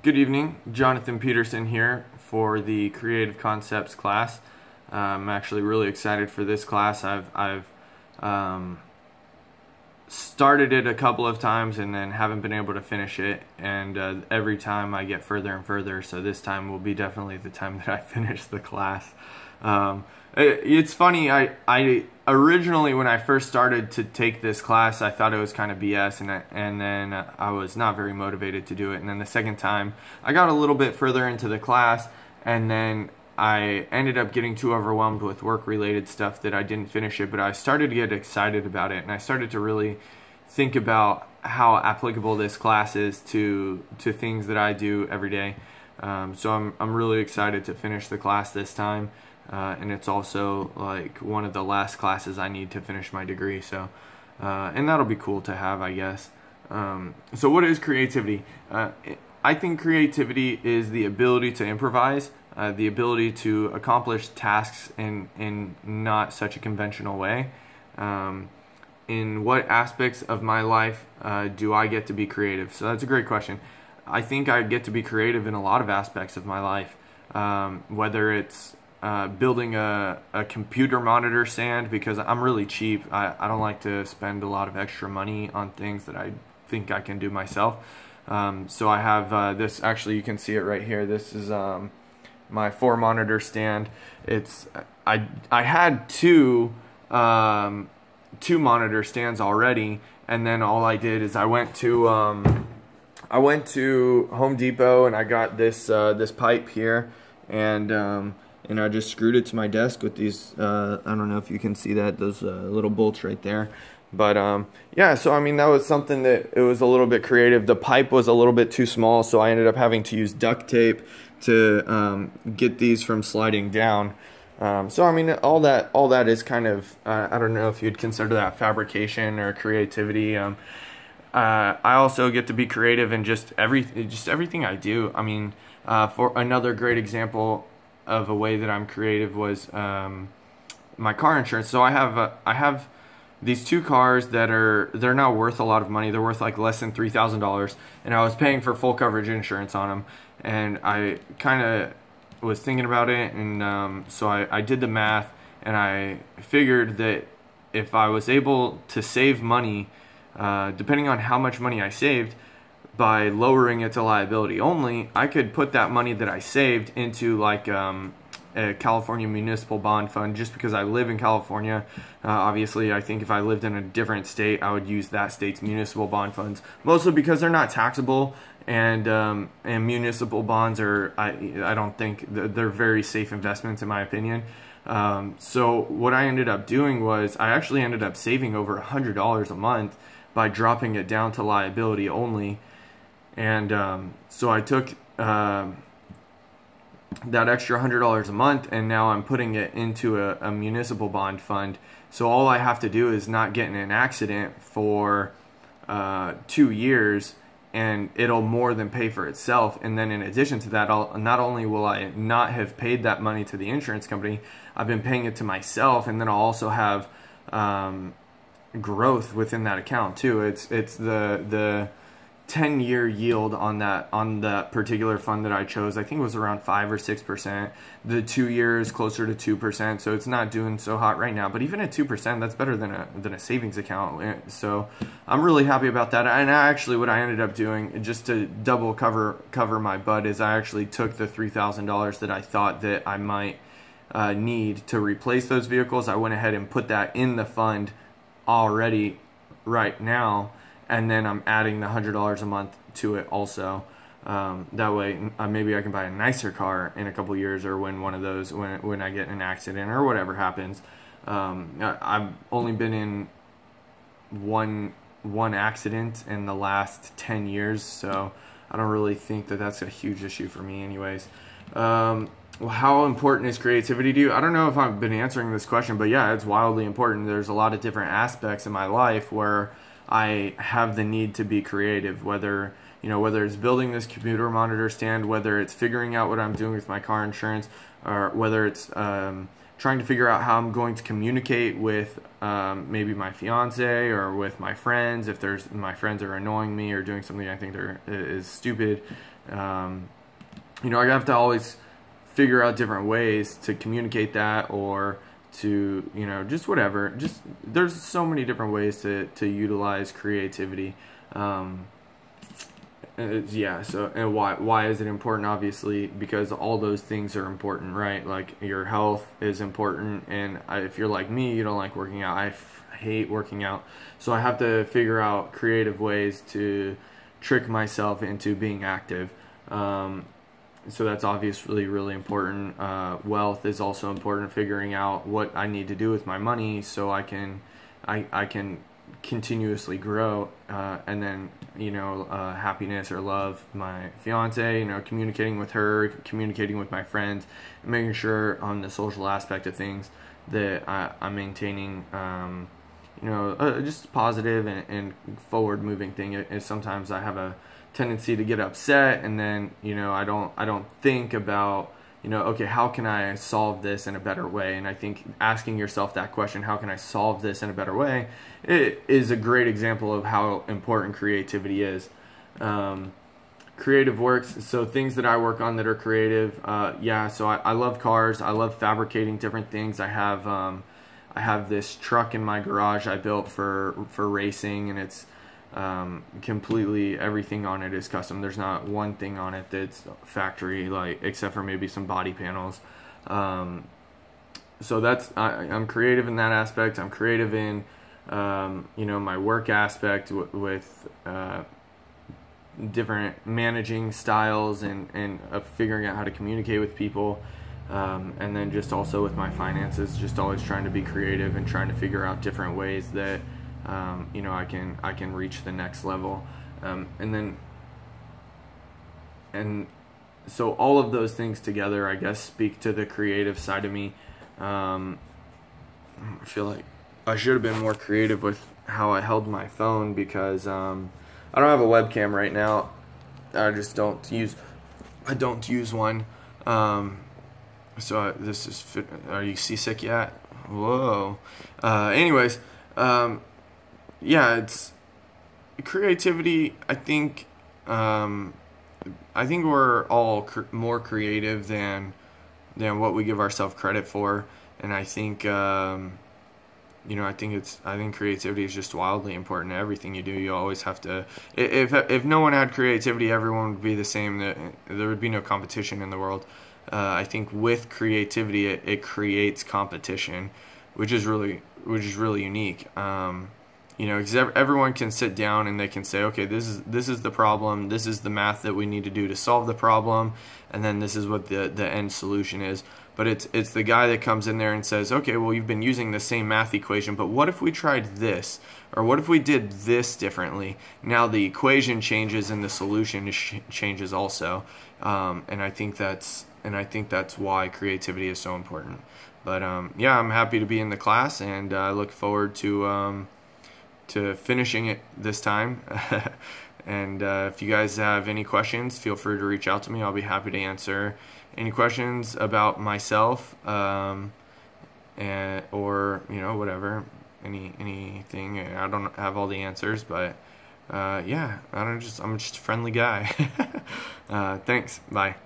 Good evening, Jonathan Peterson here for the Creative Concepts class. I'm actually really excited for this class. I've started it a couple of times and then haven't been able to finish it, and every time I get further and further, so this time will be definitely the time that I finish the class. It's funny, I originally, when I first started to take this class, I thought it was kind of BS, and then I was not very motivated to do it. And then the second time, I got a little bit further into the class, and then I ended up getting too overwhelmed with work-related stuff that I didn't finish it. But I started to get excited about it, and I started to really think about how applicable this class is to things that I do every day. So I'm really excited to finish the class this time. And it's also like one of the last classes I need to finish my degree, so and that'll be cool to have, I guess. So what is creativity? I think creativity is the ability to improvise, the ability to accomplish tasks in not such a conventional way. In what aspects of my life do I get to be creative? So that's a great question. I think I get to be creative in a lot of aspects of my life, whether it's building a computer monitor stand, because I'm really cheap. I don't like to spend a lot of extra money on things that I think I can do myself. So I have this, actually you can see it right here. This is my 4-monitor stand. It's I had two monitor stands already, and then all I did is I went to Home Depot and I got this this pipe here, and I just screwed it to my desk with these, I don't know if you can see that, those little bolts right there. But yeah, so I mean, that was something that it was a little bit creative. The pipe was a little bit too small, so I ended up having to use duct tape to get these from sliding down. So I mean, all that is kind of, I don't know if you'd consider that fabrication or creativity. I also get to be creative in just everything I do. I mean, for another great example of a way that I'm creative was my car insurance. So I have these 2 cars that they're now worth a lot of money. They're worth like less than $3,000, and I was paying for full coverage insurance on them. And I kind of was thinking about it, and so I did the math, and I figured that if I was able to save money, depending on how much money I saved, by lowering it to liability only, I could put that money that I saved into like a California municipal bond fund, just because I live in California. Obviously, I think if I lived in a different state, I would use that state's municipal bond funds, mostly because they're not taxable, and municipal bonds are, I don't think they're very safe investments in my opinion. So what I ended up doing was I actually ended up saving over $100 a month by dropping it down to liability only. And so I took that extra $100 a month, and now I'm putting it into a municipal bond fund. So all I have to do is not get in an accident for 2 years, and it'll more than pay for itself. And then in addition to that, not only will I not have paid that money to the insurance company, I've been paying it to myself, and then I'll also have growth within that account too. It's the 10-year yield on that particular fund that I chose, I think it was around 5 or 6%. The 2 years closer to 2%, so it's not doing so hot right now. But even at 2%, that's better than a savings account. So I'm really happy about that. And actually, what I ended up doing, just to double cover my butt, is I actually took the $3,000 that I thought that I might need to replace those vehicles. I went ahead and put that in the fund already right now. And then I'm adding the $100 a month to it also. That way, maybe I can buy a nicer car in a couple years, or when one of those, when I get in an accident or whatever happens. I've only been in one accident in the last 10 years, so I don't really think that that's a huge issue for me anyways. Well, how important is creativity to you? I don't know if I've been answering this question, but yeah, it's wildly important. There's a lot of different aspects in my life where I have the need to be creative, whether it's building this computer monitor stand, whether it's figuring out what I'm doing with my car insurance, or whether it's trying to figure out how I'm going to communicate with maybe my fiance or with my friends, if my friends are annoying me or doing something I think is stupid. You know, I have to always figure out different ways to communicate that, or to, you know, just whatever. Just, there's so many different ways to utilize creativity. Yeah, so, and why is it important? Obviously because all those things are important, right? Like your health is important, and if you're like me, you don't like working out. I hate working out, so I have to figure out creative ways to trick myself into being active. So that's obviously really important. Wealth is also important, figuring out what I need to do with my money so I can continuously grow, and then, you know, happiness or love, my fiance, you know, communicating with her, communicating with my friends, and making sure on the social aspect of things that I'm maintaining, you know, just positive and forward moving thing. Is sometimes I have a tendency to get upset, and then, you know, I don't think about, you know, okay, how can I solve this in a better way? And I think asking yourself that question, how can I solve this in a better way, it is a great example of how important creativity is. Creative works, so things that I work on that are creative, yeah, so I love cars. I love fabricating different things. I have this truck in my garage I built for racing, and it's completely, everything on it is custom. There's not one thing on it that's factory, like, except for maybe some body panels. So that's, I'm creative in that aspect. I'm creative in, you know, my work aspect with different managing styles and figuring out how to communicate with people. And then just also with my finances, just always trying to be creative and trying to figure out different ways that you know, I can reach the next level, and so all of those things together, I guess, speak to the creative side of me. I feel like I should have been more creative with how I held my phone, because I don't have a webcam right now. I don't use one. So this is. Are you seasick yet? Whoa. Anyways. Yeah, it's creativity. I think we're all more creative than what we give ourselves credit for, and I think you know, I think creativity is just wildly important to everything you do. You always have to. If no one had creativity, everyone would be the same. There would be no competition in the world. I think with creativity, it creates competition, which is really unique. You know, because everyone can sit down and they can say, okay, this is the problem, this is the math that we need to do to solve the problem, and then this is what the end solution is. But it's the guy that comes in there and says, okay, well, you've been using the same math equation, but what if we tried this? Or what if we did this differently? Now the equation changes and the solution changes also. And I think that's why creativity is so important. But yeah, I'm happy to be in the class, and I look forward to finishing it this time. And if you guys have any questions, feel free to reach out to me. I'll be happy to answer any questions about myself, or, you know, whatever, anything. I don't have all the answers, but yeah, I'm just a friendly guy. Thanks. Bye.